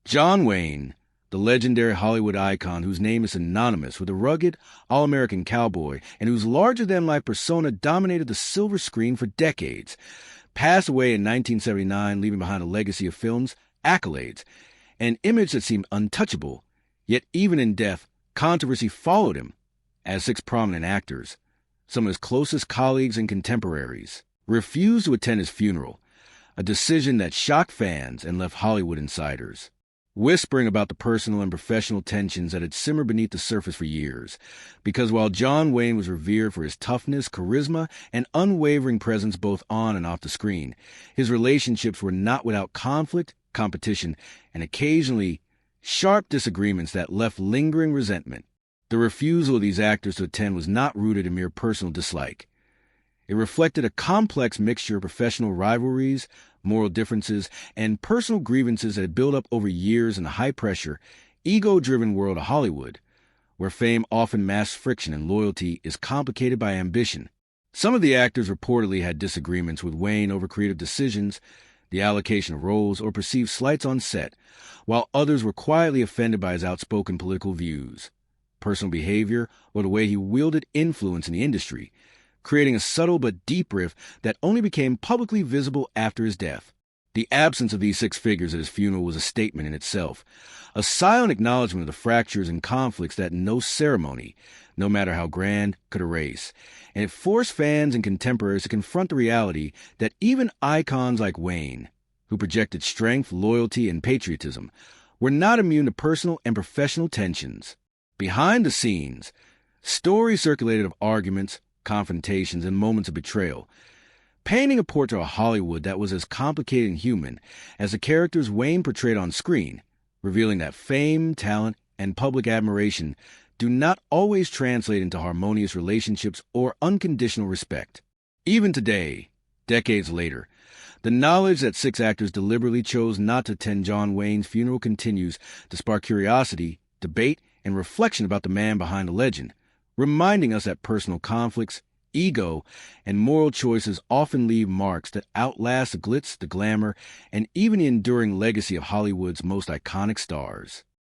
John Wayne, the legendary Hollywood icon whose name is synonymous with a rugged, all-American cowboy and whose larger-than-life persona dominated the silver screen for decades, passed away in 1979, leaving behind a legacy of films, accolades, an image that seemed untouchable. Yet even in death, controversy followed him, as six prominent actors, some of his closest colleagues and contemporaries, refused to attend his funeral, a decision that shocked fans and left Hollywood insiders whispering about the personal and professional tensions that had simmered beneath the surface for years. Because while John Wayne was revered for his toughness, charisma, and unwavering presence both on and off the screen, his relationships were not without conflict, competition, and occasionally sharp disagreements that left lingering resentment. The refusal of these actors to attend was not rooted in mere personal dislike. It reflected a complex mixture of professional rivalries, moral differences, and personal grievances that had built up over years in the high-pressure, ego-driven world of Hollywood, where fame often masks friction and loyalty is complicated by ambition. Some of the actors reportedly had disagreements with Wayne over creative decisions, the allocation of roles, or perceived slights on set, while others were quietly offended by his outspoken political views, personal behavior, or the way he wielded influence in the industry, creating a subtle but deep rift that only became publicly visible after his death. The absence of these six figures at his funeral was a statement in itself, a silent acknowledgement of the fractures and conflicts that no ceremony, no matter how grand, could erase, and it forced fans and contemporaries to confront the reality that even icons like Wayne, who projected strength, loyalty, and patriotism, were not immune to personal and professional tensions. Behind the scenes, stories circulated of arguments, confrontations, and moments of betrayal, painting a portrait of Hollywood that was as complicated and human as the characters Wayne portrayed on screen, revealing that fame, talent, and public admiration do not always translate into harmonious relationships or unconditional respect. Even today, decades later, the knowledge that six actors deliberately chose not to attend John Wayne's funeral continues to spark curiosity, debate, and reflection about the man behind the legend, reminding us that personal conflicts, ego, and moral choices often leave marks that outlast the glitz, the glamour, and even the enduring legacy of Hollywood's most iconic stars.